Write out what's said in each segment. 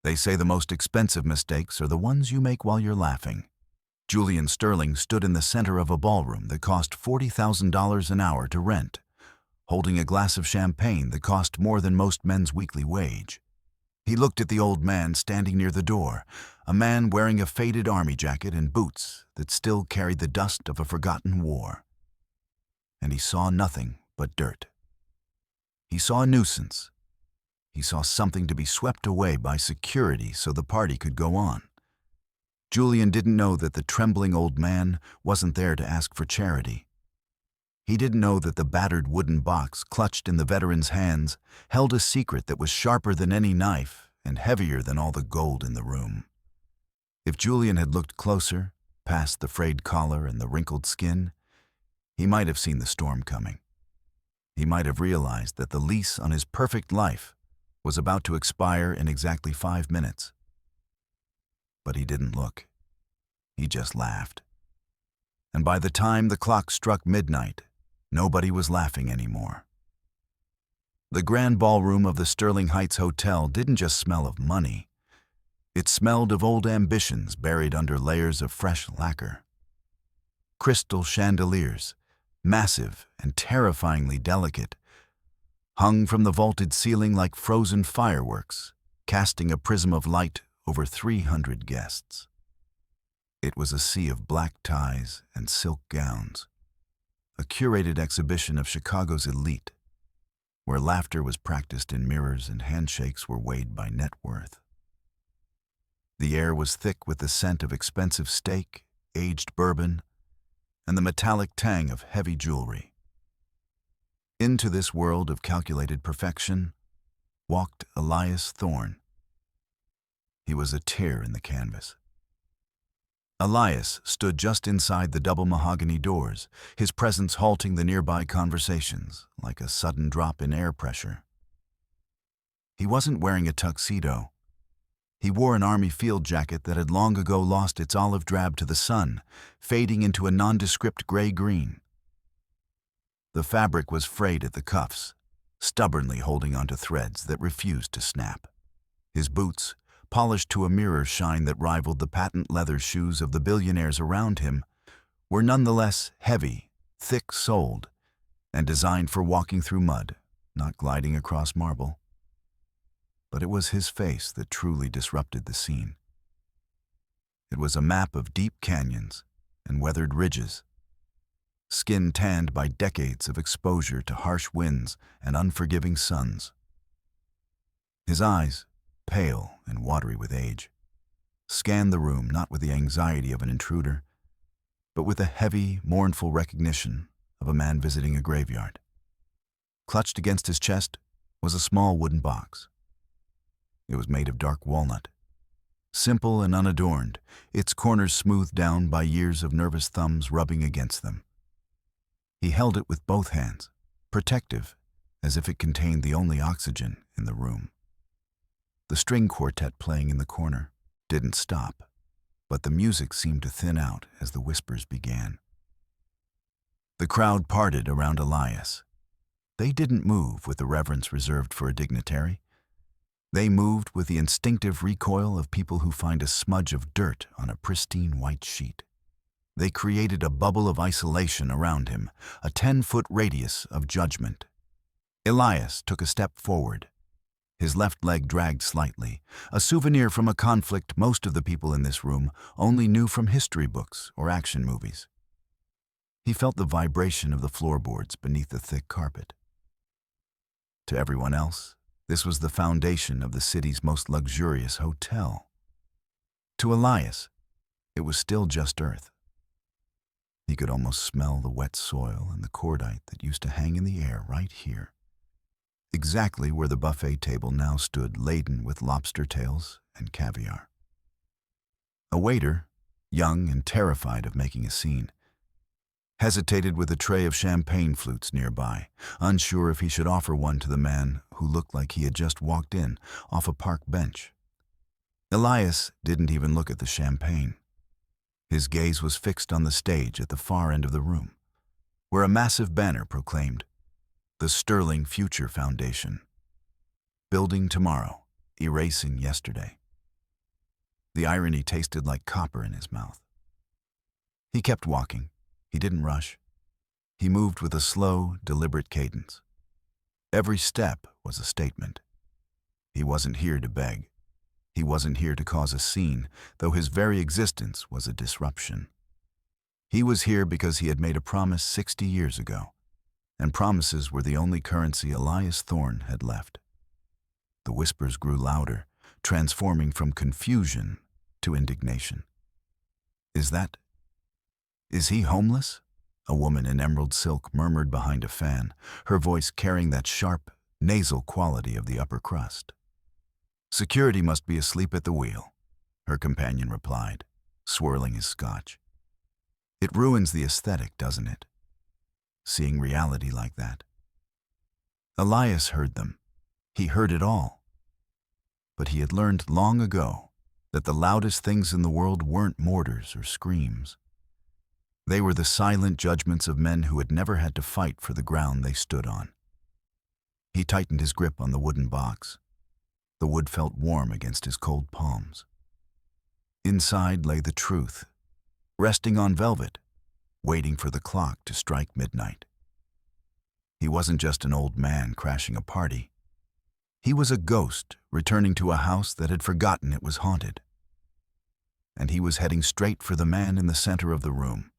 They say the most expensive mistakes are the ones you make while you're laughing. Julian Sterling stood in the center of a ballroom that cost $40,000 an hour to rent, holding a glass of champagne that cost more than most men's weekly wage. He looked at the old man standing near the door, a man wearing a faded army jacket and boots that still carried the dust of a forgotten war. And he saw nothing but dirt. He saw a nuisance. He saw something to be swept away by security so the party could go on. Julian didn't know that the trembling old man wasn't there to ask for charity. He didn't know that the battered wooden box clutched in the veteran's hands held a secret that was sharper than any knife and heavier than all the gold in the room. If Julian had looked closer, past the frayed collar and the wrinkled skin, he might have seen the storm coming. He might have realized that the lease on his perfect life was about to expire in exactly 5 minutes. But he didn't look. He just laughed. And by the time the clock struck midnight, nobody was laughing anymore. The grand ballroom of the Sterling Heights Hotel didn't just smell of money. It smelled of old ambitions buried under layers of fresh lacquer. Crystal chandeliers, massive and terrifyingly delicate, hung from the vaulted ceiling like frozen fireworks, casting a prism of light over 300 guests. It was a sea of black ties and silk gowns, a curated exhibition of Chicago's elite, where laughter was practiced in mirrors and handshakes were weighed by net worth. The air was thick with the scent of expensive steak, aged bourbon, and the metallic tang of heavy jewelry. Into this world of calculated perfection walked Elias Thorne. He was a tear in the canvas. Elias stood just inside the double mahogany doors, his presence halting the nearby conversations like a sudden drop in air pressure. He wasn't wearing a tuxedo. He wore an army field jacket that had long ago lost its olive drab to the sun, fading into a nondescript gray-green. The fabric was frayed at the cuffs, stubbornly holding onto threads that refused to snap. His boots, polished to a mirror shine that rivaled the patent leather shoes of the billionaires around him, were nonetheless heavy, thick-soled, and designed for walking through mud, not gliding across marble. But it was his face that truly disrupted the scene. It was a map of deep canyons and weathered ridges, skin tanned by decades of exposure to harsh winds and unforgiving suns. His eyes, pale and watery with age, scanned the room not with the anxiety of an intruder, but with the heavy, mournful recognition of a man visiting a graveyard. Clutched against his chest was a small wooden box. It was made of dark walnut. Simple and unadorned, its corners smoothed down by years of nervous thumbs rubbing against them. He held it with both hands, protective, as if it contained the only oxygen in the room. The string quartet playing in the corner didn't stop, but the music seemed to thin out as the whispers began. The crowd parted around Elias. They didn't move with the reverence reserved for a dignitary. They moved with the instinctive recoil of people who find a smudge of dirt on a pristine white sheet. They created a bubble of isolation around him, a 10-foot radius of judgment. Elias took a step forward. His left leg dragged slightly, a souvenir from a conflict most of the people in this room only knew from history books or action movies. He felt the vibration of the floorboards beneath the thick carpet. To everyone else, this was the foundation of the city's most luxurious hotel. To Elias, it was still just earth. He could almost smell the wet soil and the cordite that used to hang in the air right here, exactly where the buffet table now stood laden with lobster tails and caviar. A waiter, young and terrified of making a scene, hesitated with a tray of champagne flutes nearby, unsure if he should offer one to the man who looked like he had just walked in off a park bench. Elias didn't even look at the champagne. His gaze was fixed on the stage at the far end of the room, where a massive banner proclaimed, "The Sterling Future Foundation. Building tomorrow, erasing yesterday." The irony tasted like copper in his mouth. He kept walking. He didn't rush. He moved with a slow, deliberate cadence. Every step was a statement. He wasn't here to beg. He wasn't here to cause a scene, though his very existence was a disruption. He was here because he had made a promise 60 years ago, and promises were the only currency Elias Thorne had left. The whispers grew louder, transforming from confusion to indignation. Is he homeless? A woman in emerald silk murmured behind a fan, her voice carrying that sharp, nasal quality of the upper crust. Security must be asleep at the wheel, her companion replied, swirling his scotch. It ruins the aesthetic, doesn't it? Seeing reality like that. Elias heard them. He heard it all. But he had learned long ago that the loudest things in the world weren't mortars or screams. They were the silent judgments of men who had never had to fight for the ground they stood on. He tightened his grip on the wooden box. The wood felt warm against his cold palms. Inside lay the truth, resting on velvet, waiting for the clock to strike midnight. He wasn't just an old man crashing a party. He was a ghost returning to a house that had forgotten it was haunted. And he was heading straight for the man in the center of the room,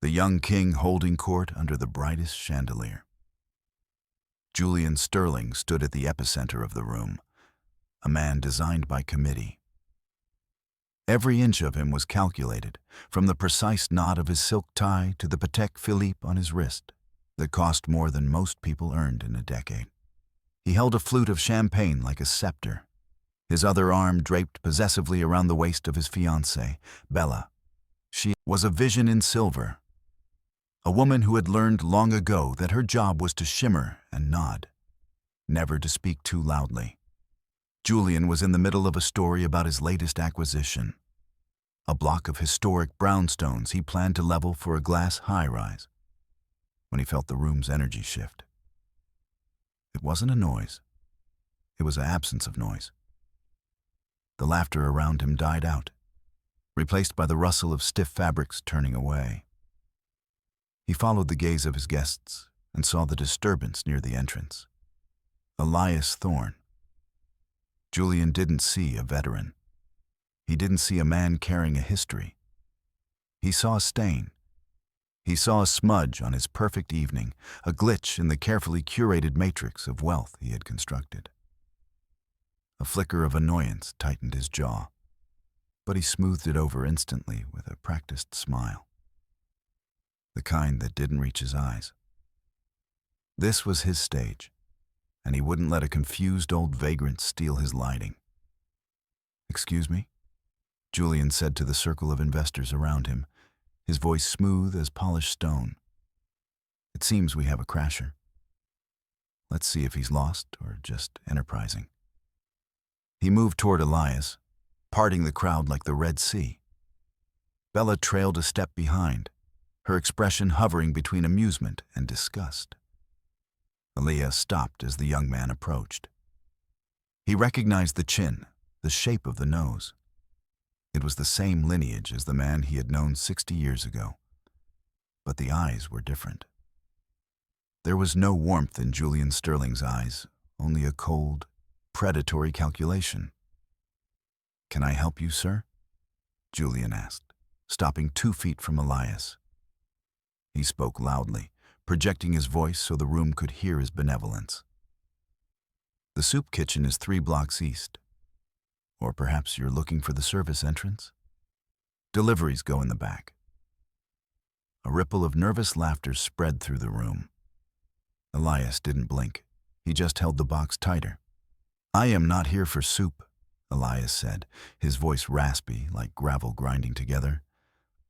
the young king holding court under the brightest chandelier. Julian Sterling stood at the epicenter of the room, a man designed by committee. Every inch of him was calculated, from the precise knot of his silk tie to the Patek Philippe on his wrist that cost more than most people earned in a decade. He held a flute of champagne like a scepter, his other arm draped possessively around the waist of his fiancée, Bella. She was a vision in silver, a woman who had learned long ago that her job was to shimmer and nod, never to speak too loudly. Julian was in the middle of a story about his latest acquisition, a block of historic brownstones he planned to level for a glass high-rise, when he felt the room's energy shift. It wasn't a noise. It was an absence of noise. The laughter around him died out, replaced by the rustle of stiff fabrics turning away. He followed the gaze of his guests and saw the disturbance near the entrance. Elias Thorne. Julian didn't see a veteran. He didn't see a man carrying a history. He saw a stain. He saw a smudge on his perfect evening, a glitch in the carefully curated matrix of wealth he had constructed. A flicker of annoyance tightened his jaw, but he smoothed it over instantly with a practiced smile, the kind that didn't reach his eyes. This was his stage, and he wouldn't let a confused old vagrant steal his lighting. "Excuse me?" Julian said to the circle of investors around him, his voice smooth as polished stone. "It seems we have a crasher. Let's see if he's lost or just enterprising." He moved toward Elias, parting the crowd like the Red Sea. Bella trailed a step behind, her expression hovering between amusement and disgust. Elias stopped as the young man approached. He recognized the chin, the shape of the nose. It was the same lineage as the man he had known 60 years ago, but the eyes were different. There was no warmth in Julian Sterling's eyes, only a cold, predatory calculation. "Can I help you, sir?" Julian asked, stopping 2 feet from Elias. He spoke loudly, projecting his voice so the room could hear his benevolence. "The soup kitchen is 3 blocks east. Or perhaps you're looking for the service entrance? Deliveries go in the back." A ripple of nervous laughter spread through the room. Elias didn't blink. He just held the box tighter. "I am not here for soup," Elias said, his voice raspy like gravel grinding together.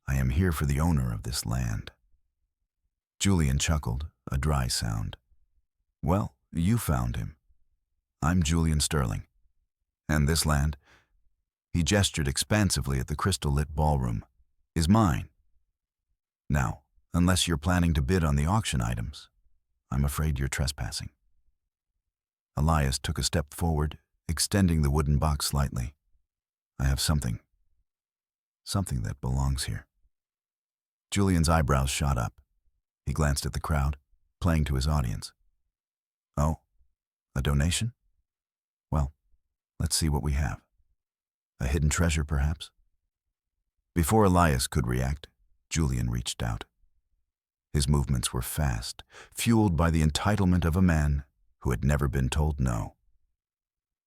"I am here for the owner of this land." Julian chuckled, a dry sound. "Well, you found him. I'm Julian Sterling. And this land," he gestured expansively at the crystal-lit ballroom, "is mine. Now, unless you're planning to bid on the auction items, I'm afraid you're trespassing." Elias took a step forward, extending the wooden box slightly. "I have something something that belongs here. Julian's eyebrows shot up. He glanced at the crowd, playing to his audience. Oh, a donation? Well, let's see what we have. A hidden treasure, perhaps? Before Elias could react, Julian reached out. His movements were fast, fueled by the entitlement of a man who had never been told no.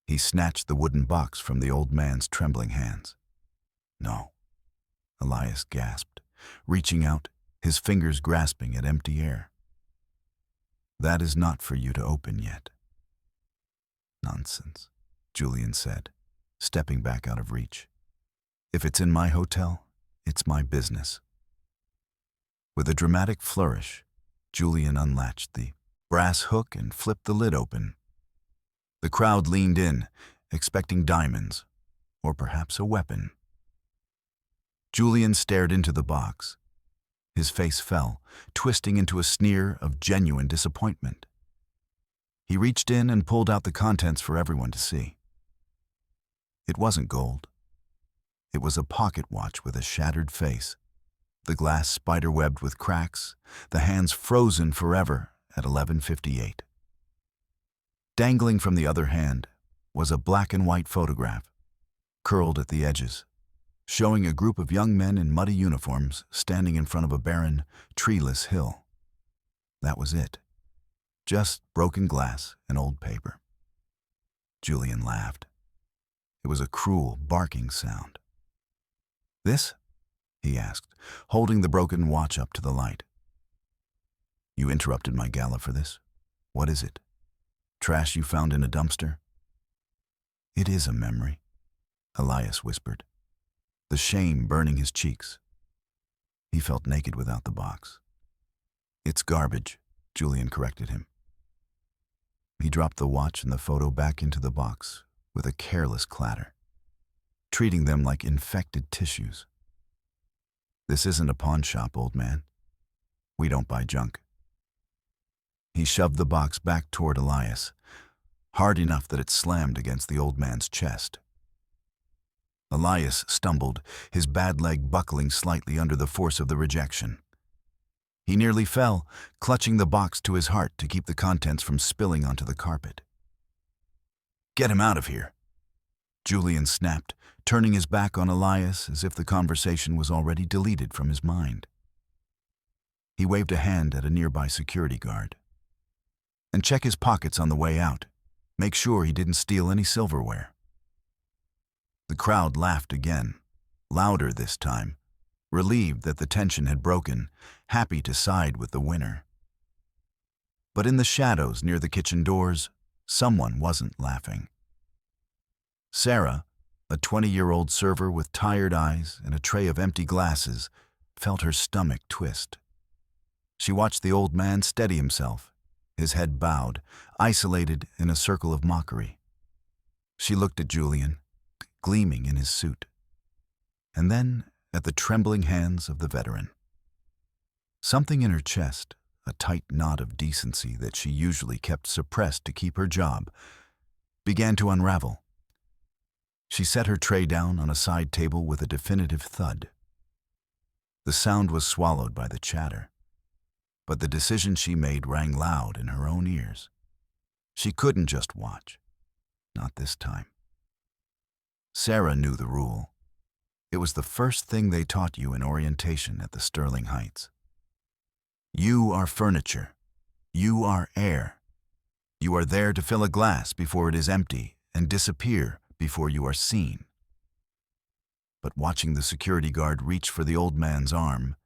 He snatched the wooden box from the old man's trembling hands. No, Elias gasped, reaching out, his fingers grasping at empty air. That is not for you to open yet. Nonsense, Julian said, stepping back out of reach. If it's in my hotel, it's my business. With a dramatic flourish, Julian unlatched the brass hook and flipped the lid open. The crowd leaned in, expecting diamonds, or perhaps a weapon. Julian stared into the box. His face fell, twisting into a sneer of genuine disappointment. He reached in and pulled out the contents for everyone to see. It wasn't gold. It was a pocket watch with a shattered face, the glass spiderwebbed with cracks, the hands frozen forever at 11:58. Dangling from the other hand was a black and white photograph, curled at the edges, showing a group of young men in muddy uniforms standing in front of a barren, treeless hill. That was it. Just broken glass and old paper. Julian laughed. It was a cruel, barking sound. This? He asked, holding the broken watch up to the light. You interrupted my gala for this? What is it? Trash you found in a dumpster? It is a memory, Elias whispered, the shame burning his cheeks. He felt naked without the box. It's garbage, Julian corrected him. He dropped the watch and the photo back into the box with a careless clatter, treating them like infected tissues. This isn't a pawn shop, old man. We don't buy junk. He shoved the box back toward Elias, hard enough that it slammed against the old man's chest. Elias stumbled, his bad leg buckling slightly under the force of the rejection. He nearly fell, clutching the box to his heart to keep the contents from spilling onto the carpet. Get him out of here, Julian snapped, turning his back on Elias as if the conversation was already deleted from his mind. He waved a hand at a nearby security guard. And check his pockets on the way out. Make sure he didn't steal any silverware. The crowd laughed again, louder this time, relieved that the tension had broken, happy to side with the winner. But in the shadows near the kitchen doors, someone wasn't laughing. Sarah, a 20-year-old server with tired eyes and a tray of empty glasses, felt her stomach twist. She watched the old man steady himself, his head bowed, isolated in a circle of mockery. She looked at Julian, gleaming in his suit, and then at the trembling hands of the veteran. Something in her chest, a tight knot of decency that she usually kept suppressed to keep her job, began to unravel. She set her tray down on a side table with a definitive thud. The sound was swallowed by the chatter, but the decision she made rang loud in her own ears. She couldn't just watch. Not this time. Sarah knew the rule. It was the first thing they taught you in orientation at the Sterling Heights. You are furniture. You are air. You are there to fill a glass before it is empty and disappear before you are seen. But watching the security guard reach for the old man's arm,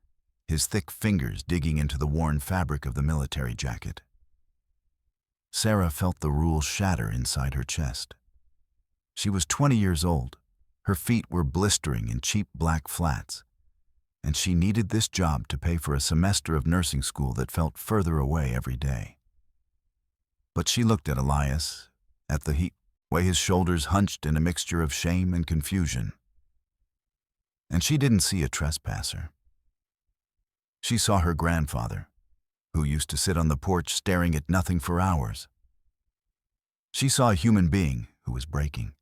his thick fingers digging into the worn fabric of the military jacket, Sarah felt the rule shatter inside her chest. She was 20 years old. Her feet were blistering in cheap black flats, and she needed this job to pay for a semester of nursing school that felt further away every day. But she looked at Elias, at the way his shoulders hunched in a mixture of shame and confusion. And she didn't see a trespasser. She saw her grandfather, who used to sit on the porch staring at nothing for hours. She saw a human being who was breaking.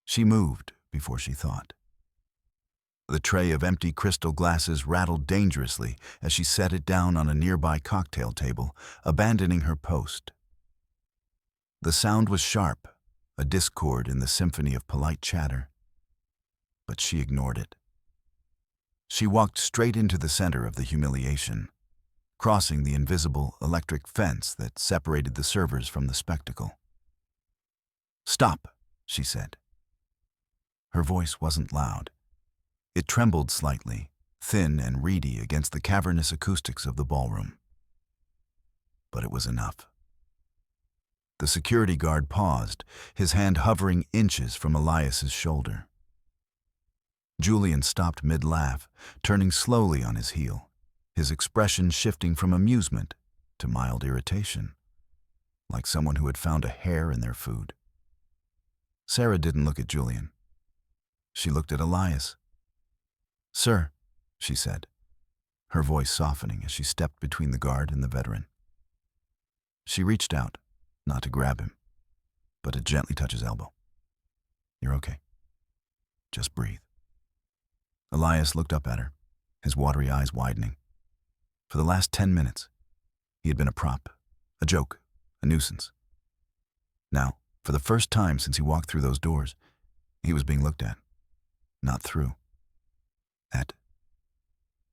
She moved before she thought. The tray of empty crystal glasses rattled dangerously as she set it down on a nearby cocktail table, abandoning her post. The sound was sharp, a discord in the symphony of polite chatter. But she ignored it. She walked straight into the center of the humiliation, crossing the invisible electric fence that separated the servers from the spectacle. "Stop," she said. Her voice wasn't loud. It trembled slightly, thin and reedy against the cavernous acoustics of the ballroom. But it was enough. The security guard paused, his hand hovering inches from Elias's shoulder. Julian stopped mid-laugh, turning slowly on his heel, his expression shifting from amusement to mild irritation, like someone who had found a hair in their food. Sarah didn't look at Julian. She looked at Elias. "Sir," she said, her voice softening as she stepped between the guard and the veteran. She reached out, not to grab him, but to gently touch his elbow. "You're okay. Just breathe." Elias looked up at her, his watery eyes widening. For the last 10 minutes, he had been a prop, a joke, a nuisance. Now, for the first time since he walked through those doors, he was being looked at, not through. "At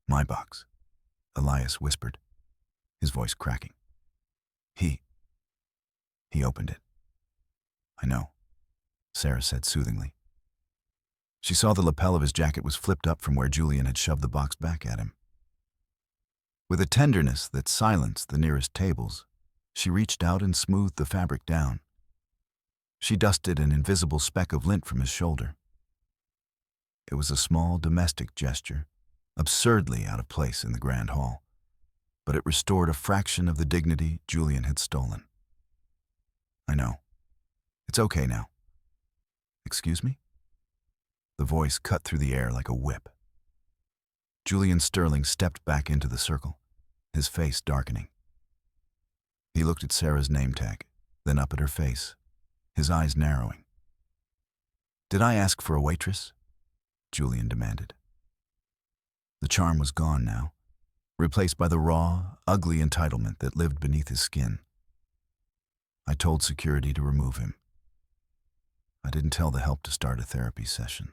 my box," Elias whispered, his voice cracking. He opened it. "I know," Sarah said soothingly. She saw the lapel of his jacket was flipped up from where Julian had shoved the box back at him. With a tenderness that silenced the nearest tables, she reached out and smoothed the fabric down. She dusted an invisible speck of lint from his shoulder. It was a small domestic gesture, absurdly out of place in the grand hall, but it restored a fraction of the dignity Julian had stolen. "I know. It's okay now." "Excuse me?" The voice cut through the air like a whip. Julian Sterling stepped back into the circle, his face darkening. He looked at Sarah's name tag, then up at her face, his eyes narrowing. "Did I ask for a waitress?" Julian demanded. The charm was gone now, replaced by the raw, ugly entitlement that lived beneath his skin. "I told security to remove him. I didn't tell the help to start a therapy session."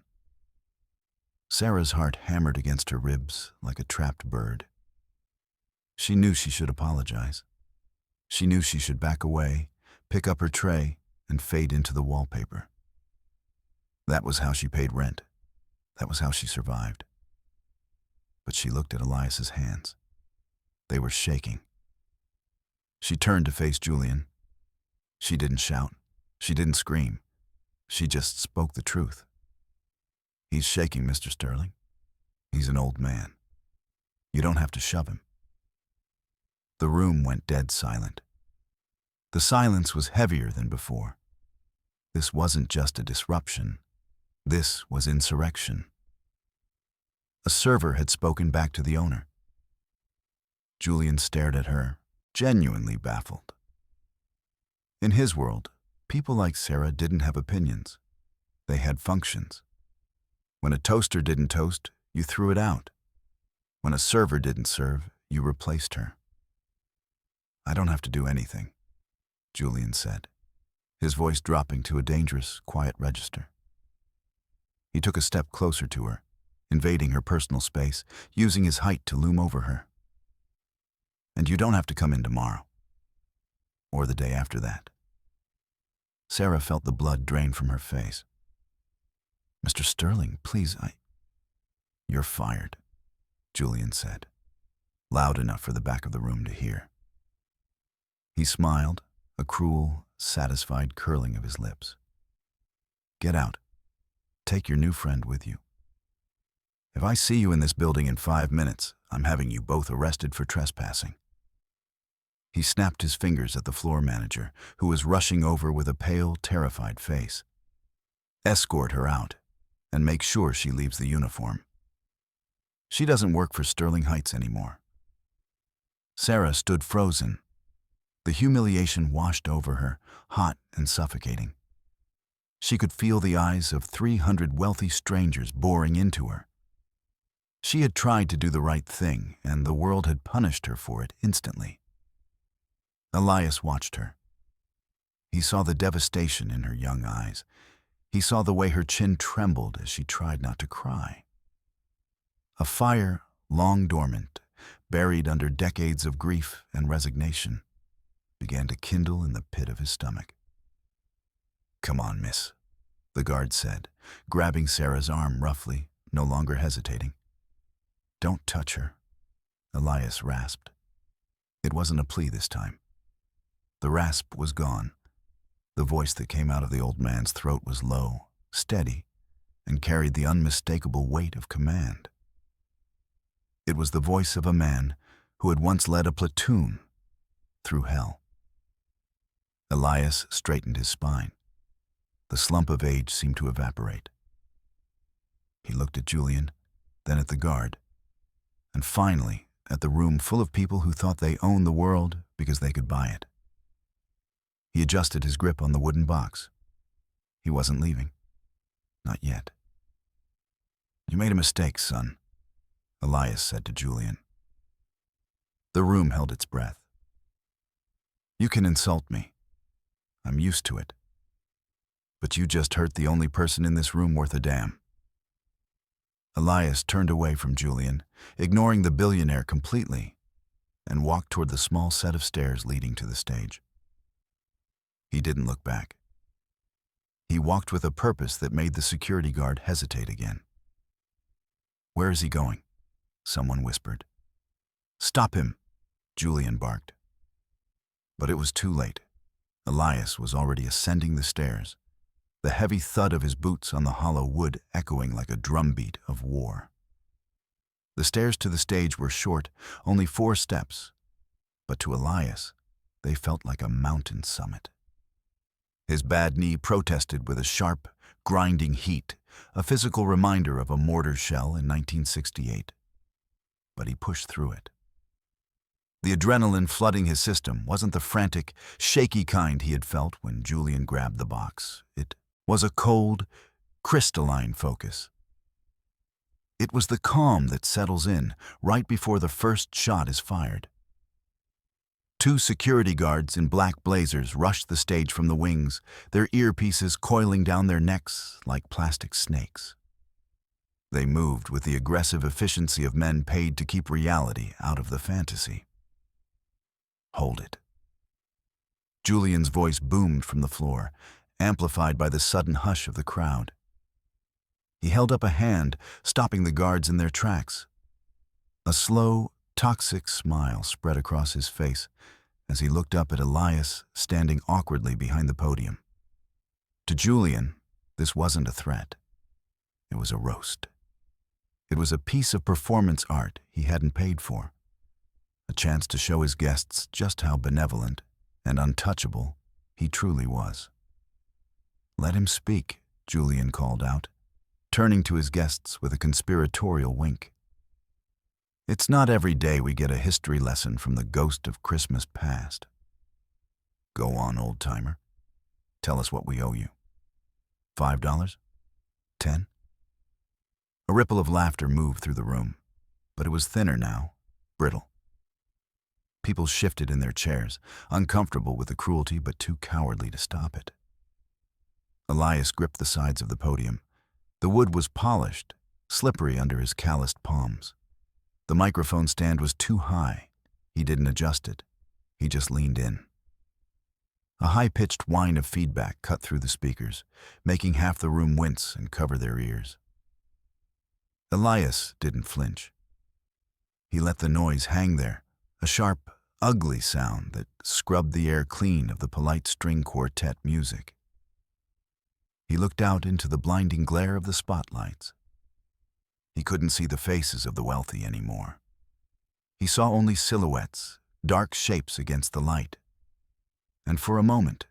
Sarah's heart hammered against her ribs like a trapped bird. She knew she should apologize. She knew she should back away, pick up her tray, and fade into the wallpaper. That was how she paid rent. That was how she survived. But she looked at Elias's hands. They were shaking. She turned to face Julian. She didn't shout. She didn't scream. She just spoke the truth. "He's shaking, Mr. Sterling. He's an old man. You don't have to shove him." The room went dead silent. The silence was heavier than before. This wasn't just a disruption. This was insurrection. A server had spoken back to the owner. Julian stared at her, genuinely baffled. In his world, people like Sarah didn't have opinions. They had functions. When a toaster didn't toast, you threw it out. When a server didn't serve, you replaced her. "I don't have to do anything," Julian said, his voice dropping to a dangerous, quiet register. He took a step closer to her, invading her personal space, using his height to loom over her. "And you don't have to come in tomorrow. Or the day after that." Sarah felt the blood drain from her face. "Mr. Sterling, please, You're fired," Julian said, loud enough for the back of the room to hear. He smiled, a cruel, satisfied curling of his lips. "Get out. Take your new friend with you. If I see you in this building in 5 minutes, I'm having you both arrested for trespassing." He snapped his fingers at the floor manager, who was rushing over with a pale, terrified face. "Escort her out, and make sure she leaves the uniform. She doesn't work for Sterling Heights anymore." Sarah stood frozen. The humiliation washed over her, hot and suffocating. She could feel the eyes of 300 wealthy strangers boring into her, She had tried to do the right thing, and the world had punished her for it instantly. Elias watched her. He saw the devastation in her young eyes. He saw the way her chin trembled as she tried not to cry. A fire, long dormant, buried under decades of grief and resignation, began to kindle in the pit of his stomach. "Come on, miss," the guard said, grabbing Sarah's arm roughly, no longer hesitating. "Don't touch her," Elias rasped. It wasn't a plea this time. The rasp was gone. The voice that came out of the old man's throat was low, steady, and carried the unmistakable weight of command. It was the voice of a man who had once led a platoon through hell. Elias straightened his spine. The slump of age seemed to evaporate. He looked at Julian, then at the guard, and finally at the room full of people who thought they owned the world because they could buy it. He adjusted his grip on the wooden box. He wasn't leaving. Not yet. "You made a mistake, son," Elias said to Julian. The room held its breath. "You can insult me. I'm used to it. But you just hurt the only person in this room worth a damn." Elias turned away from Julian, ignoring the billionaire completely, and walked toward the small set of stairs leading to the stage. He didn't look back. He walked with a purpose that made the security guard hesitate again. "Where is he going?" someone whispered. "Stop him," Julian barked. But it was too late. Elias was already ascending the stairs, the heavy thud of his boots on the hollow wood echoing like a drumbeat of war. The stairs to the stage were short, only 4 steps, but to Elias, they felt like a mountain summit. His bad knee protested with a sharp, grinding heat, a physical reminder of a mortar shell in 1968. But he pushed through it. The adrenaline flooding his system wasn't the frantic, shaky kind he had felt when Julian grabbed the box. It was a cold, crystalline focus. It was the calm that settles in right before the first shot is fired. 2 security guards in black blazers rushed the stage from the wings, their earpieces coiling down their necks like plastic snakes. They moved with the aggressive efficiency of men paid to keep reality out of the fantasy. "Hold it." Julian's voice boomed from the floor, amplified by the sudden hush of the crowd. He held up a hand, stopping the guards in their tracks. A slow, toxic smile spread across his face as he looked up at Elias standing awkwardly behind the podium. To Julian, this wasn't a threat. It was a roast. It was a piece of performance art he hadn't paid for, a chance to show his guests just how benevolent and untouchable he truly was. "Let him speak," Julian called out, turning to his guests with a conspiratorial wink. "It's not every day we get a history lesson from the ghost of Christmas past. Go on, old-timer. Tell us what we owe you. $5? 10? A ripple of laughter moved through the room, but it was thinner now, brittle. People shifted in their chairs, uncomfortable with the cruelty but too cowardly to stop it. Elias gripped the sides of the podium. The wood was polished, slippery under his calloused palms. The microphone stand was too high. He didn't adjust it. He just leaned in. A high-pitched whine of feedback cut through the speakers, making half the room wince and cover their ears. Elias didn't flinch. He let the noise hang there, a sharp, ugly sound that scrubbed the air clean of the polite string quartet music. He looked out into the blinding glare of the spotlights. He couldn't see the faces of the wealthy anymore. He saw only silhouettes, dark shapes against the light. And for a moment,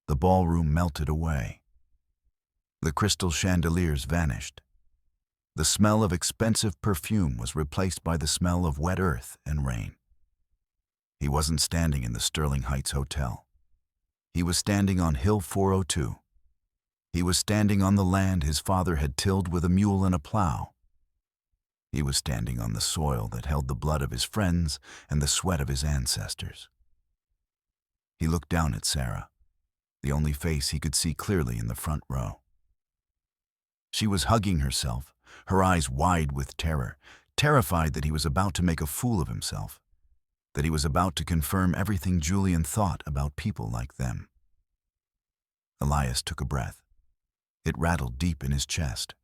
the ballroom melted away. The crystal chandeliers vanished. The smell of expensive perfume was replaced by the smell of wet earth and rain. He wasn't standing in the Sterling Heights Hotel. He was standing on Hill 402. He was standing on the land his father had tilled with a mule and a plow. He was standing on the soil that held the blood of his friends and the sweat of his ancestors. He looked down at Sarah, the only face he could see clearly in the front row. She was hugging herself, her eyes wide with terror, terrified that he was about to make a fool of himself, that he was about to confirm everything Julian thought about people like them. Elias took a breath. It rattled deep in his chest.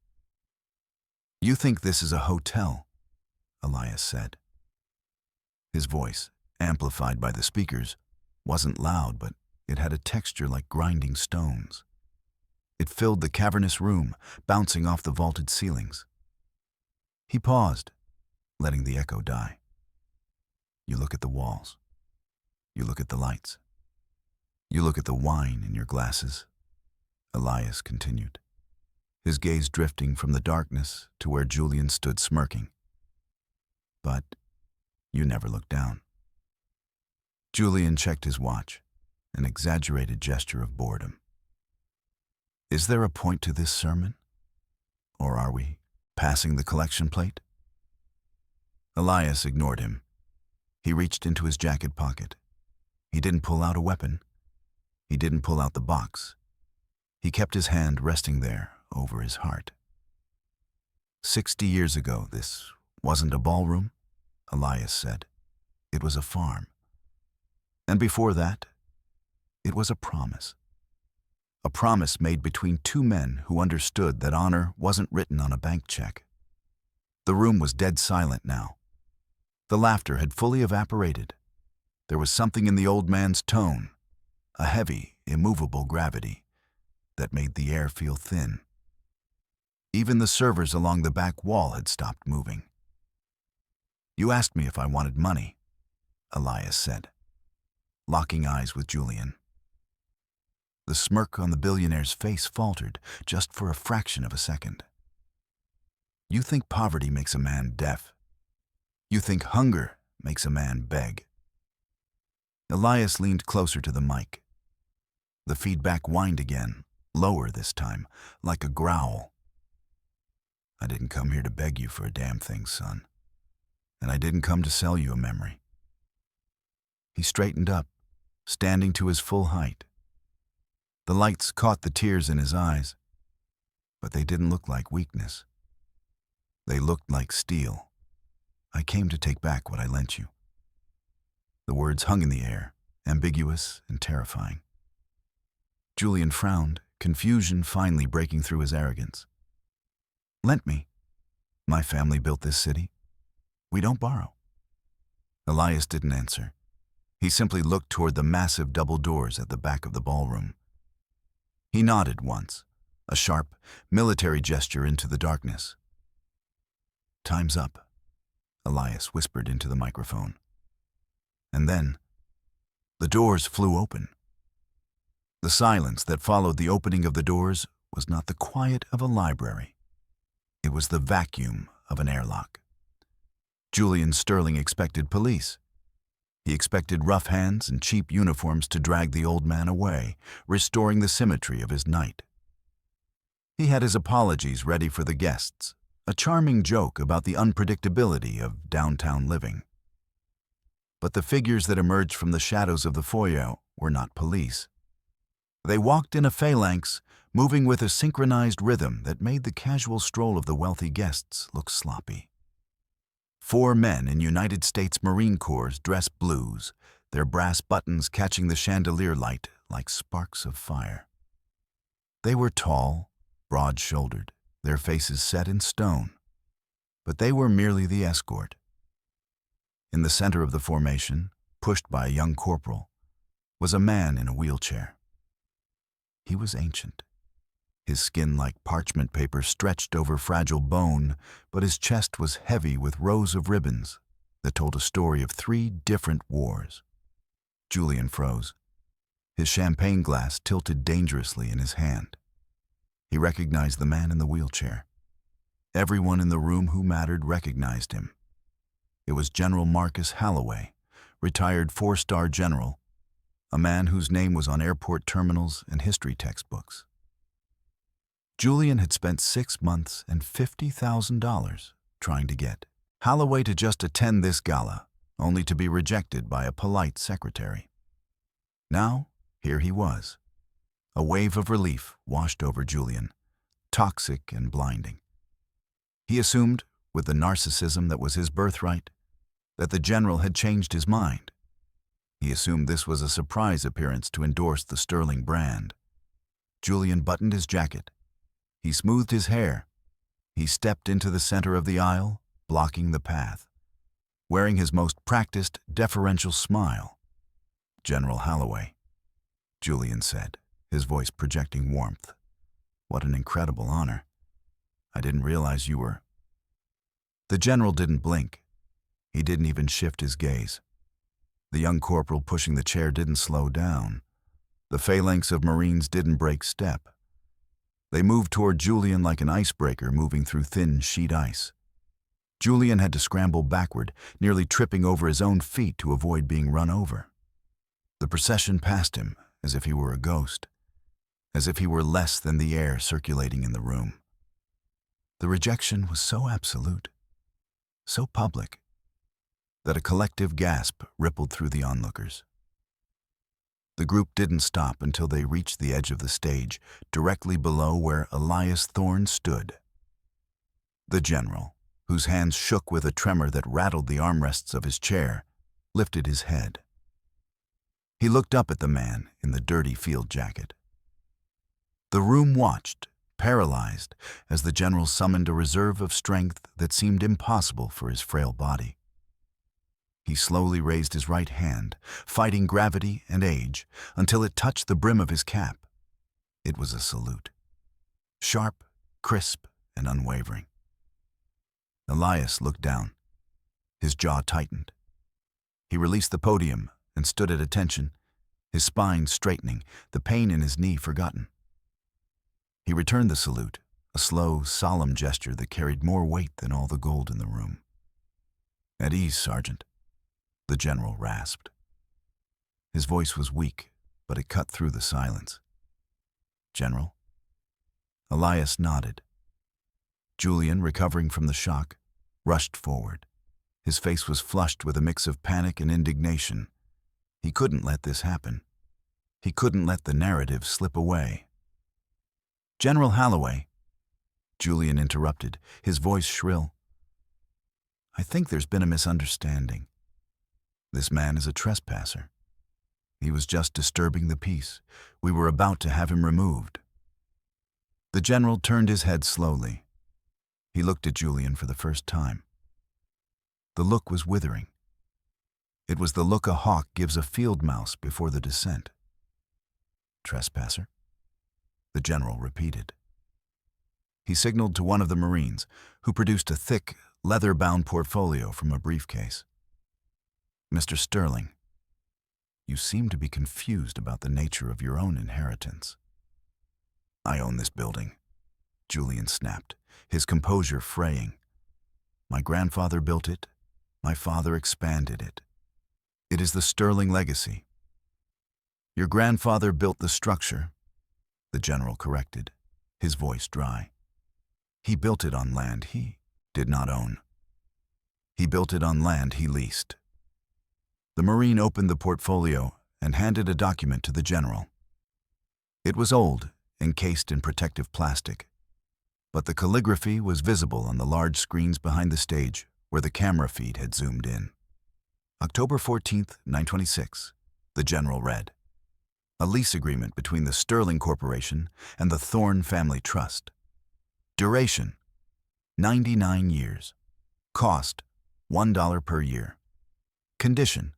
"You think this is a hotel?" Elias said. His voice, amplified by the speakers, wasn't loud, but it had a texture like grinding stones. It filled the cavernous room, bouncing off the vaulted ceilings. He paused, letting the echo die. "You look at the walls. You look at the lights. You look at the wine in your glasses," Elias continued, his gaze drifting from the darkness to where Julian stood smirking. "But you never look down." Julian checked his watch, an exaggerated gesture of boredom. "Is there a point to this sermon? Or are we passing the collection plate?" Elias ignored him. He reached into his jacket pocket. He didn't pull out a weapon. He didn't pull out the box. He kept his hand resting there over his heart. 60 years ago, this wasn't a ballroom, Elias said. It was a farm. And before that, it was a promise. A promise made between two men who understood that honor wasn't written on a bank check. The room was dead silent now. The laughter had fully evaporated. There was something in the old man's tone, a heavy, immovable gravity, that made the air feel thin. Even the servers along the back wall had stopped moving. "You asked me if I wanted money," Elias said, locking eyes with Julian. The smirk on the billionaire's face faltered just for a fraction of a second. "You think poverty makes a man deaf. You think hunger makes a man beg." Elias leaned closer to the mic. The feedback whined again, lower this time, like a growl. "I didn't come here to beg you for a damn thing, son. And I didn't come to sell you a memory." He straightened up, standing to his full height. The lights caught the tears in his eyes, but they didn't look like weakness. They looked like steel. "I came to take back what I lent you." The words hung in the air, ambiguous and terrifying. Julian frowned, confusion finally breaking through his arrogance. "Lent me? My family built this city. We don't borrow." Elias didn't answer. He simply looked toward the massive double doors at the back of the ballroom. He nodded once, a sharp, military gesture into the darkness. "Time's up," Elias whispered into the microphone. And then, the doors flew open. The silence that followed the opening of the doors was not the quiet of a library. It was the vacuum of an airlock. Julian Sterling expected police. He expected rough hands and cheap uniforms to drag the old man away, restoring the symmetry of his night. He had his apologies ready for the guests, a charming joke about the unpredictability of downtown living. But the figures that emerged from the shadows of the foyer were not police. They walked in a phalanx, moving with a synchronized rhythm that made the casual stroll of the wealthy guests look sloppy. 4 men in United States Marine Corps dress blues, their brass buttons catching the chandelier light like sparks of fire. They were tall, broad-shouldered, their faces set in stone, but they were merely the escort. In the center of the formation, pushed by a young corporal, was a man in a wheelchair. He was ancient. His skin like parchment paper stretched over fragile bone, but his chest was heavy with rows of ribbons that told a story of 3 different wars. Julian froze. His champagne glass tilted dangerously in his hand. He recognized the man in the wheelchair. Everyone in the room who mattered recognized him. It was General Marcus Holloway, retired 4-star general, a man whose name was on airport terminals and history textbooks. Julian had spent 6 months and $50,000 trying to get Holloway to just attend this gala, only to be rejected by a polite secretary. Now, here he was. A wave of relief washed over Julian, toxic and blinding. He assumed, with the narcissism that was his birthright, that the general had changed his mind. He assumed this was a surprise appearance to endorse the Sterling brand. Julian buttoned his jacket. He smoothed his hair. He stepped into the center of the aisle, blocking the path, wearing his most practiced, deferential smile. "General Holloway," Julian said, his voice projecting warmth. "What an incredible honor. I didn't realize you were—" The general didn't blink. He didn't even shift his gaze. The young corporal pushing the chair didn't slow down. The phalanx of Marines didn't break step. They moved toward Julian like an icebreaker moving through thin sheet ice. Julian had to scramble backward, nearly tripping over his own feet to avoid being run over. The procession passed him as if he were a ghost, as if he were less than the air circulating in the room. The rejection was so absolute, so public, that a collective gasp rippled through the onlookers. The group didn't stop until they reached the edge of the stage, directly below where Elias Thorne stood. The general, whose hands shook with a tremor that rattled the armrests of his chair, lifted his head. He looked up at the man in the dirty field jacket. The room watched, paralyzed, as the general summoned a reserve of strength that seemed impossible for his frail body. He slowly raised his right hand, fighting gravity and age, until it touched the brim of his cap. It was a salute. Sharp, crisp, and unwavering. Elias looked down. His jaw tightened. He released the podium and stood at attention, his spine straightening, the pain in his knee forgotten. He returned the salute, a slow, solemn gesture that carried more weight than all the gold in the room. "At ease, Sergeant," the general rasped. His voice was weak, but it cut through the silence. "General?" Elias nodded. Julian, recovering from the shock, rushed forward. His face was flushed with a mix of panic and indignation. He couldn't let this happen. He couldn't let the narrative slip away. "General Holloway," Julian interrupted, his voice shrill. "I think there's been a misunderstanding. This man is a trespasser. He was just disturbing the peace. We were about to have him removed." The general turned his head slowly. He looked at Julian for the first time. The look was withering. It was the look a hawk gives a field mouse before the descent. "Trespasser?" the general repeated. He signaled to one of the Marines, who produced a thick, leather-bound portfolio from a briefcase. "Mr. Sterling, you seem to be confused about the nature of your own inheritance." "I own this building," Julian snapped, his composure fraying. "My grandfather built it. My father expanded it. It is the Sterling legacy." "Your grandfather built the structure," the general corrected, his voice dry. "He built it on land he did not own. He built it on land he leased." The Marine opened the portfolio and handed a document to the general. It was old, encased in protective plastic, but the calligraphy was visible on the large screens behind the stage where the camera feed had zoomed in. "October 14th, 926, the general read. "A lease agreement between the Sterling Corporation and the Thorne Family Trust. Duration, 99 years. Cost, $1 per year. Condition,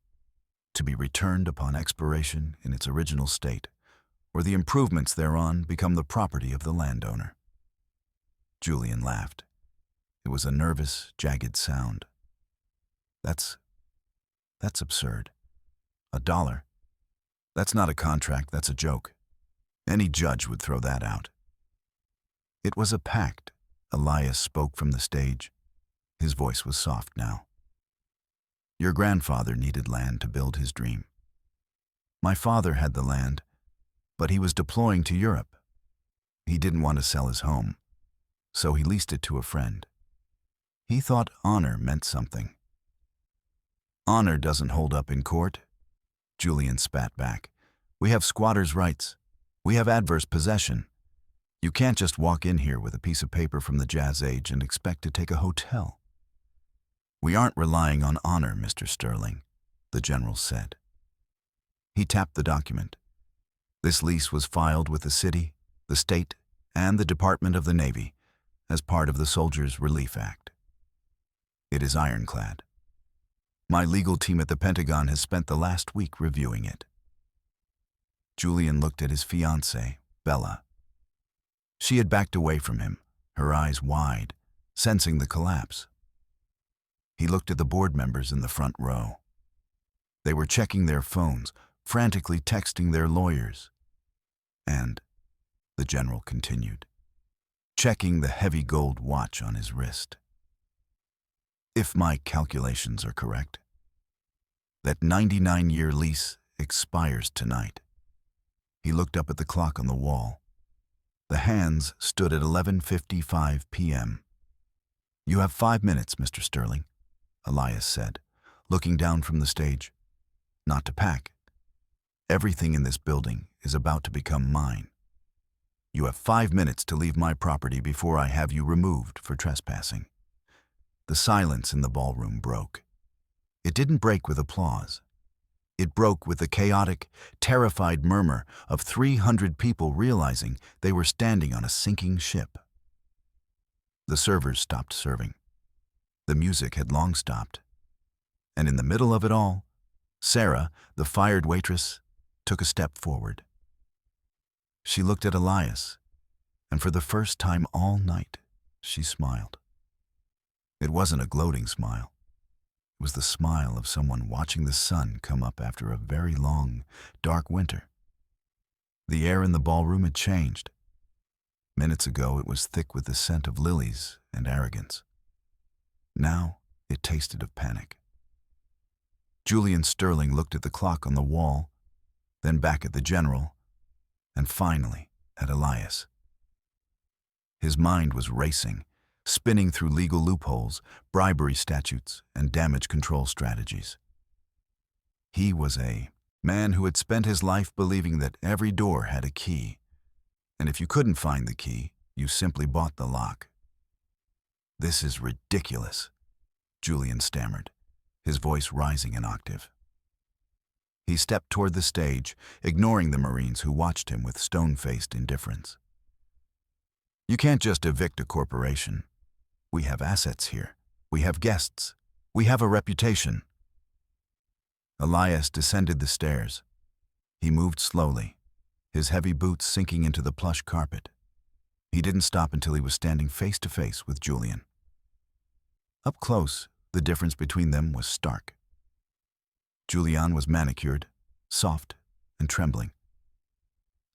to be returned upon expiration in its original state, or the improvements thereon become the property of the landowner." Julian laughed. It was a nervous, jagged sound. That's absurd. $1. That's not a contract, that's a joke. Any judge would throw that out. "It was a pact," Elias spoke from the stage. His voice was soft now. "Your grandfather needed land to build his dream. My father had the land, but he was deploying to Europe. He didn't want to sell his home, so he leased it to a friend. He thought honor meant something. Honor doesn't hold up in court, Julian spat back. We have squatters' rights. We have adverse possession. You can't just walk in here with a piece of paper from the Jazz Age and expect to take a hotel. We aren't relying on honor, Mr. Sterling, the general said. He tapped the document. This lease was filed with the city, the state, and the Department of the Navy as part of the Soldiers' Relief Act. It is ironclad. My legal team at the Pentagon has spent the last week reviewing it. Julian looked at his fiancée, Bella. She had backed away from him, her eyes wide, sensing the collapse. He looked at the board members in the front row. They were checking their phones, frantically texting their lawyers. And, the general continued, checking the heavy gold watch on his wrist. If my calculations are correct, that 99-year lease expires tonight. He looked up at the clock on the wall. The hands stood at 11:55 p.m. You have 5 minutes, Mr. Sterling, Elias said, looking down from the stage. Not to pack. Everything in this building is about to become mine. You have 5 minutes to leave my property before I have you removed for trespassing. The silence in the ballroom broke. It didn't break with applause. It broke with the chaotic, terrified murmur of 300 people realizing they were standing on a sinking ship. The servers stopped serving. The music had long stopped. And in the middle of it all, Sarah, the fired waitress, took a step forward. She looked at Elias, and for the first time all night, she smiled. It wasn't a gloating smile. It was the smile of someone watching the sun come up after a very long, dark winter. The air in the ballroom had changed. Minutes ago, it was thick with the scent of lilies and arrogance. Now, it tasted of panic. Julian Sterling looked at the clock on the wall, then back at the general, and finally at Elias. His mind was racing, spinning through legal loopholes, bribery statutes, and damage control strategies. He was a man who had spent his life believing that every door had a key, and if you couldn't find the key, you simply bought the lock. This is ridiculous, Julian stammered, his voice rising an octave. He stepped toward the stage, ignoring the Marines who watched him with stone-faced indifference. You can't just evict a corporation. We have assets here. We have guests. We have a reputation. Elias descended the stairs. He moved slowly, his heavy boots sinking into the plush carpet. He didn't stop until he was standing face to face with Julian. Up close, the difference between them was stark. Julian was manicured, soft, and trembling.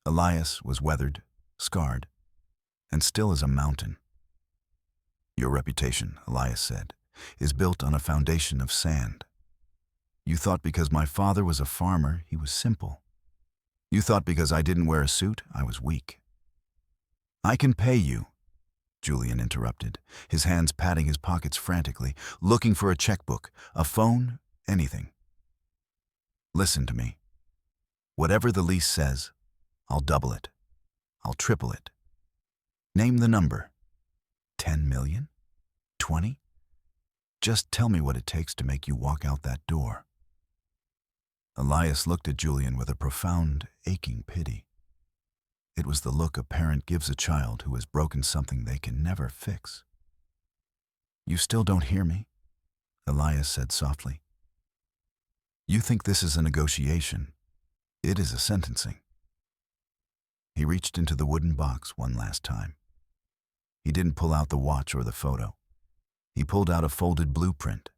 Elias was weathered, scarred, and still as a mountain. Your reputation, Elias said, is built on a foundation of sand. You thought because my father was a farmer, he was simple. You thought because I didn't wear a suit, I was weak. I can pay you, Julian interrupted, his hands patting his pockets frantically, looking for a checkbook, a phone, anything. Listen to me. Whatever the lease says, I'll double it. I'll triple it. Name the number. 10 million? 20? Just tell me what it takes to make you walk out that door. Elias looked at Julian with a profound, aching pity. It was the look a parent gives a child who has broken something they can never fix. You still don't hear me? Elias said softly. You think this is a negotiation. It is a sentencing. He reached into the wooden box one last time. He didn't pull out the watch or the photo. He pulled out a folded blueprint.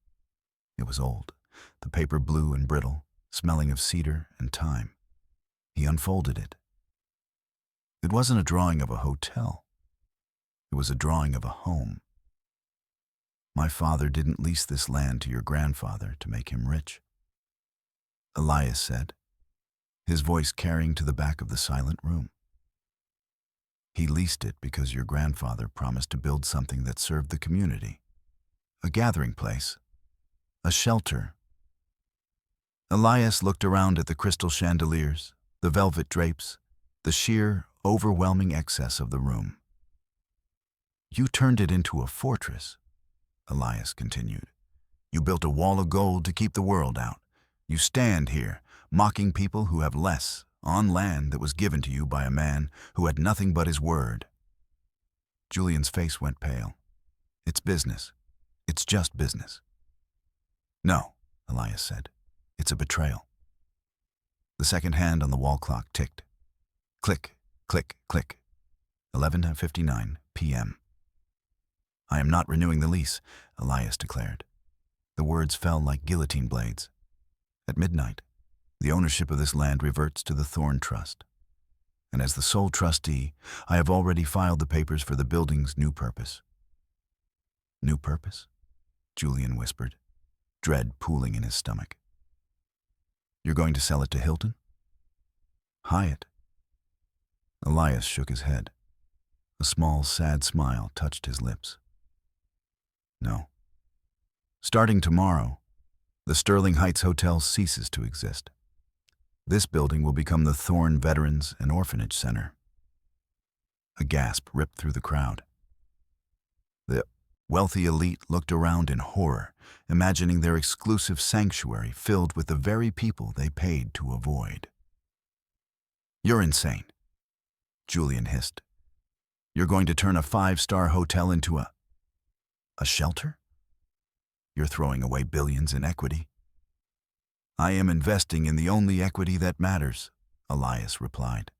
It was old, the paper blue and brittle, smelling of cedar and thyme. He unfolded it. It wasn't a drawing of a hotel. It was a drawing of a home. My father didn't lease this land to your grandfather to make him rich, Elias said, his voice carrying to the back of the silent room. He leased it because your grandfather promised to build something that served the community. a gathering place, a shelter. Elias looked around at the crystal chandeliers, the velvet drapes, the sheer, overwhelming excess of the room. "You turned it into a fortress," Elias continued. "You built a wall of gold to keep the world out. You stand here, mocking people who have less, on land that was given to you by a man who had nothing but his word." Julian's face went pale. "It's business. It's just business." "No," Elias said. "It's a betrayal." The second hand on the wall clock ticked. Click, click, click. 11:59 p.m. "I am not renewing the lease," Elias declared. The words fell like guillotine blades. "At midnight, the ownership of this land reverts to the Thorne Trust. And as the sole trustee, I have already filed the papers for the building's new purpose." "New purpose?" Julian whispered, dread pooling in his stomach. "You're going to sell it to Hilton?" "Hyatt?" Elias shook his head. A small, sad smile touched his lips. "No. Starting tomorrow, the Sterling Heights Hotel ceases to exist. This building will become the Thorne Veterans and Orphanage Center." A gasp ripped through the crowd. The wealthy elite looked around in horror, imagining their exclusive sanctuary filled with the very people they paid to avoid. "You're insane," Julian hissed. "You're going to turn a 5-star hotel into a shelter? You're throwing away billions in equity." "I am investing in the only equity that matters," Elias replied.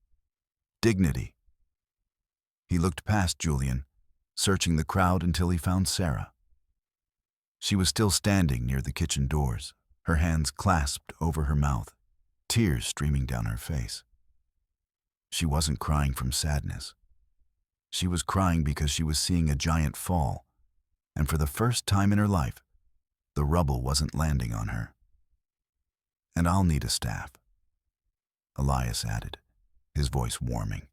"Dignity." He looked past Julian, searching the crowd until he found Sarah. She was still standing near the kitchen doors, her hands clasped over her mouth, tears streaming down her face. She wasn't crying from sadness. She was crying because she was seeing a giant fall, and for the first time in her life, the rubble wasn't landing on her. "And I'll need a staff," Elias added, his voice warming.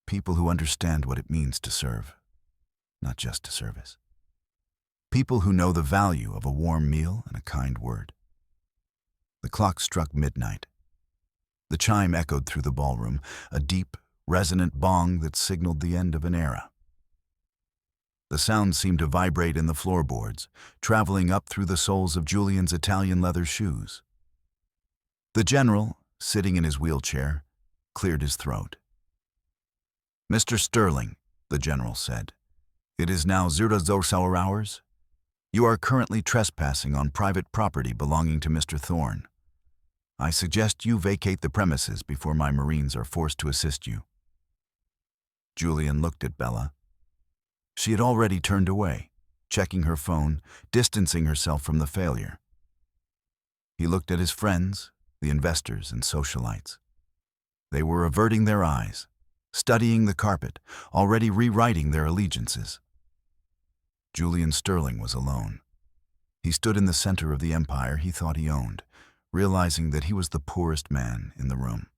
"People who understand what it means to serve, not just to service. People who know the value of a warm meal and a kind word." The clock struck midnight. The chime echoed through the ballroom, a deep, resonant bong that signaled the end of an era. The sound seemed to vibrate in the floorboards, traveling up through the soles of Julian's Italian leather shoes. The general, sitting in his wheelchair, cleared his throat. "Mr. Sterling," the general said, "it is now 00 hours. You are currently trespassing on private property belonging to Mr. Thorne. I suggest you vacate the premises before my Marines are forced to assist you." Julian looked at Bella. She had already turned away, checking her phone, distancing herself from the failure. He looked at his friends, the investors and socialites. They were averting their eyes, studying the carpet, already rewriting their allegiances. Julian Sterling was alone. He stood in the center of the empire he thought he owned, realizing that he was the poorest man in the room.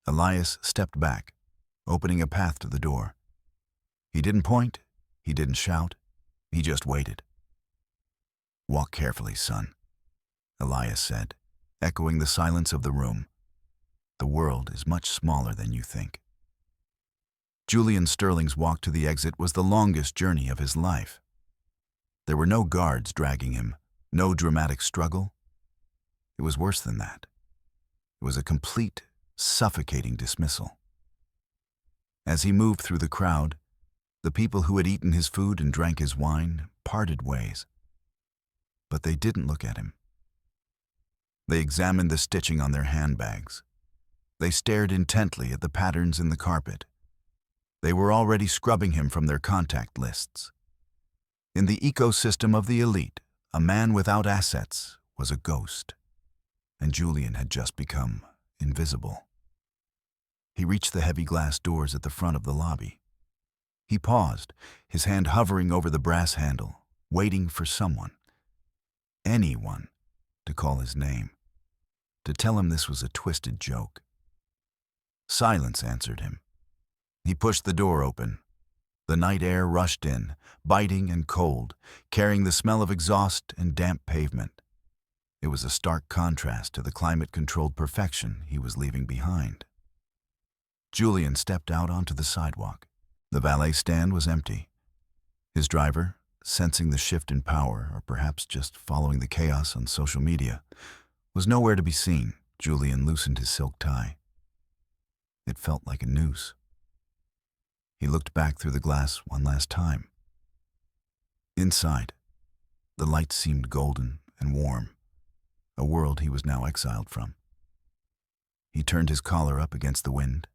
Elias stepped back, opening a path to the door. He didn't point, he didn't shout, he just waited. "Walk carefully, son," Elias said, echoing the silence of the room. "The world is much smaller than you think." Julian Sterling's walk to the exit was the longest journey of his life. There were no guards dragging him, no dramatic struggle. It was worse than that. It was a complete, suffocating dismissal. As he moved through the crowd, the people who had eaten his food and drank his wine parted ways. But they didn't look at him. They examined the stitching on their handbags. They stared intently at the patterns in the carpet. They were already scrubbing him from their contact lists. In the ecosystem of the elite, a man without assets was a ghost, and Julian had just become invisible. He reached the heavy glass doors at the front of the lobby. He paused, his hand hovering over the brass handle, waiting for someone, anyone, to call his name, to tell him this was a twisted joke. Silence answered him. He pushed the door open. The night air rushed in, biting and cold, carrying the smell of exhaust and damp pavement. It was a stark contrast to the climate-controlled perfection he was leaving behind. Julian stepped out onto the sidewalk. The valet stand was empty. His driver, sensing the shift in power, or perhaps just following the chaos on social media, was nowhere to be seen. Julian loosened his silk tie. It felt like a noose. He looked back through the glass one last time. Inside, the light seemed golden and warm, a world he was now exiled from. He turned his collar up against the wind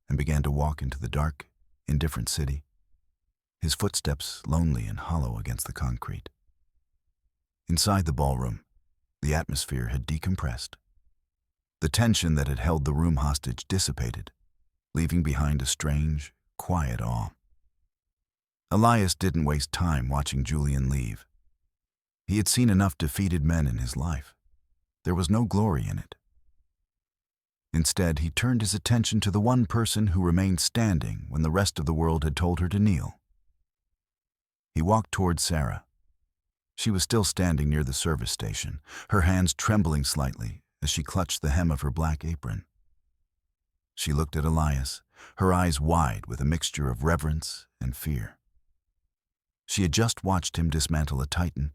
and began to walk into the dark, indifferent city, his footsteps lonely and hollow against the concrete. Inside the ballroom, the atmosphere had decompressed. The tension that had held the room hostage dissipated, leaving behind a strange, quiet awe. Elias didn't waste time watching Julian leave. He had seen enough defeated men in his life. There was no glory in it. Instead, he turned his attention to the one person who remained standing when the rest of the world had told her to kneel. He walked toward Sarah. She was still standing near the service station, her hands trembling slightly as she clutched the hem of her black apron. She looked at Elias, her eyes wide with a mixture of reverence and fear. She had just watched him dismantle a Titan,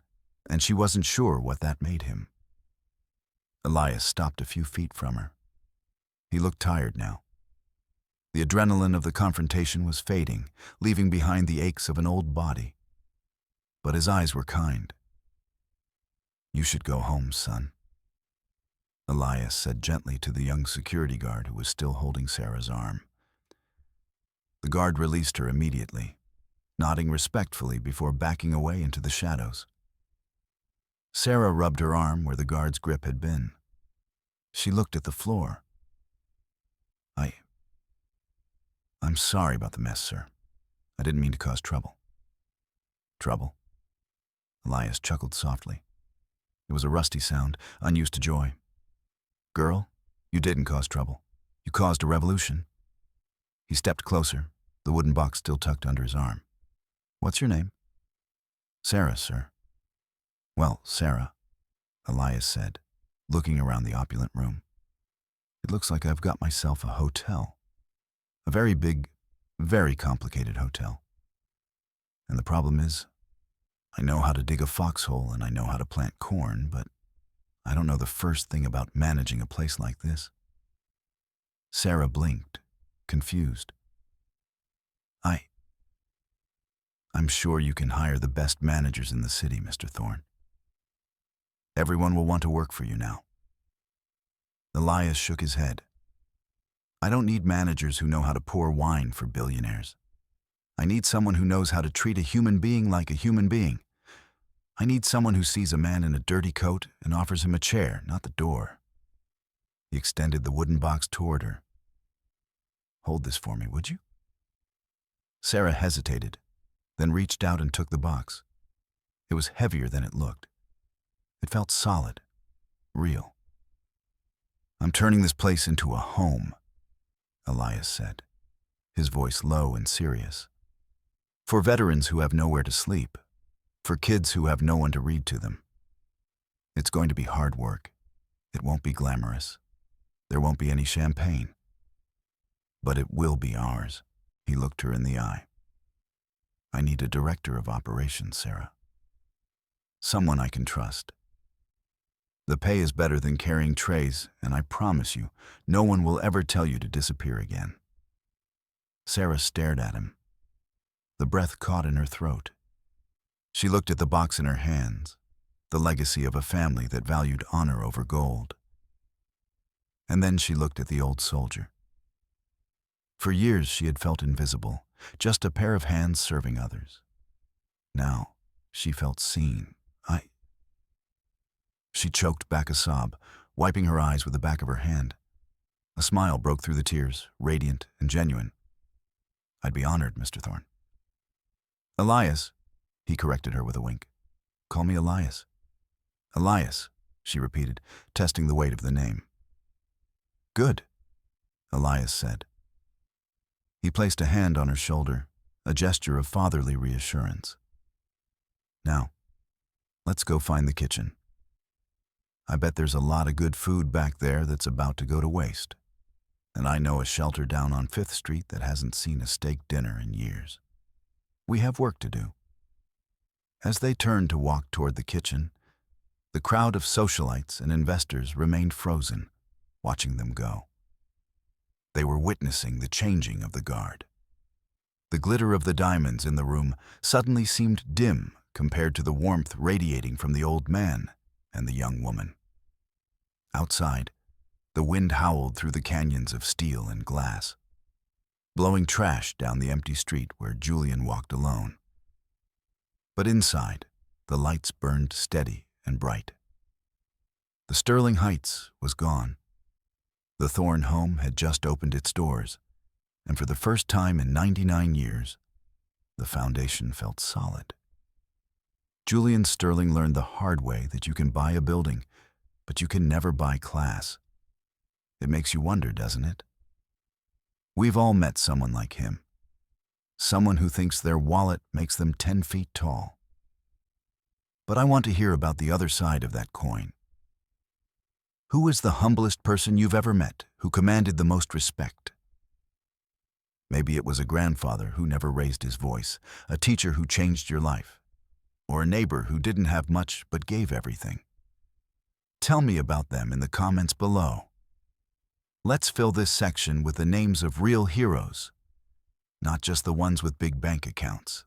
and she wasn't sure what that made him. Elias stopped a few feet from her. He looked tired now. The adrenaline of the confrontation was fading, leaving behind the aches of an old body. But his eyes were kind. "You should go home, son," Elias said gently to the young security guard who was still holding Sarah's arm. The guard released her immediately, nodding respectfully before backing away into the shadows. Sarah rubbed her arm where the guard's grip had been. She looked at the floor. I'm sorry about the mess, sir. I didn't mean to cause trouble." "Trouble?" Elias chuckled softly. It was a rusty sound, unused to joy. "Girl, you didn't cause trouble. You caused a revolution." He stepped closer, the wooden box still tucked under his arm. "What's your name?" "Sarah, sir." "Well, Sarah," Elias said, looking around the opulent room. "It looks like I've got myself a hotel. A very big, very complicated hotel. And the problem is, I know how to dig a foxhole and I know how to plant corn, but I don't know the first thing about managing a place like this." Sarah blinked, confused. I'm sure you can hire the best managers in the city, Mr. Thorne. Everyone will want to work for you now." Elias shook his head. "I don't need managers who know how to pour wine for billionaires. I need someone who knows how to treat a human being like a human being. I need someone who sees a man in a dirty coat and offers him a chair, not the door." He extended the wooden box toward her. "Hold this for me, would you?" Sarah hesitated, then reached out and took the box. It was heavier than it looked. It felt solid, real. "I'm turning this place into a home," Elias said, his voice low and serious. "For veterans who have nowhere to sleep, for kids who have no one to read to them. It's going to be hard work. It won't be glamorous. There won't be any champagne. But it will be ours." He looked her in the eye. "I need a director of operations, Sarah. Someone I can trust. The pay is better than carrying trays, and I promise you, no one will ever tell you to disappear again." Sarah stared at him. The breath caught in her throat. She looked at the box in her hands, the legacy of a family that valued honor over gold. And then she looked at the old soldier. For years she had felt invisible, just a pair of hands serving others. Now she felt seen. She choked back a sob, wiping her eyes with the back of her hand. A smile broke through the tears, radiant and genuine. "I'd be honored, Mr. Thorne." "Elias," he corrected her with a wink. "Call me Elias." "Elias," she repeated, testing the weight of the name. "Good," Elias said. He placed a hand on her shoulder, a gesture of fatherly reassurance. Now, let's go find the kitchen. I bet there's a lot of good food back there that's about to go to waste. And I know a shelter down on 5th Street that hasn't seen a steak dinner in years. We have work to do. As they turned to walk toward the kitchen, the crowd of socialites and investors remained frozen, watching them go. They were witnessing the changing of the guard. The glitter of the diamonds in the room suddenly seemed dim compared to the warmth radiating from the old man and the young woman. Outside, the wind howled through the canyons of steel and glass, blowing trash down the empty street where Julian walked alone. But inside, the lights burned steady and bright. The Sterling Heights was gone. The Thorne home had just opened its doors, and for the first time in 99 years, the foundation felt solid. Julian Sterling learned the hard way that you can buy a building, but you can never buy class. It makes you wonder, doesn't it? We've all met someone like him. Someone who thinks their wallet makes them 10 feet tall. But I want to hear about the other side of that coin. Who is the humblest person you've ever met who commanded the most respect? Maybe it was a grandfather who never raised his voice, a teacher who changed your life, or a neighbor who didn't have much but gave everything. Tell me about them in the comments below. Let's fill this section with the names of real heroes, not just the ones with big bank accounts.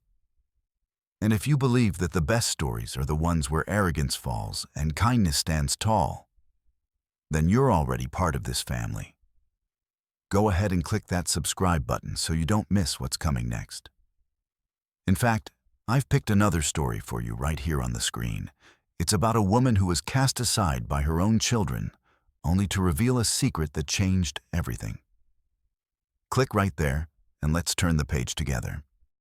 And if you believe that the best stories are the ones where arrogance falls and kindness stands tall, then you're already part of this family. Go ahead and click that subscribe button so you don't miss what's coming next. In fact, I've picked another story for you right here on the screen. It's about a woman who was cast aside by her own children, only to reveal a secret that changed everything. Click right there, and let's turn the page together.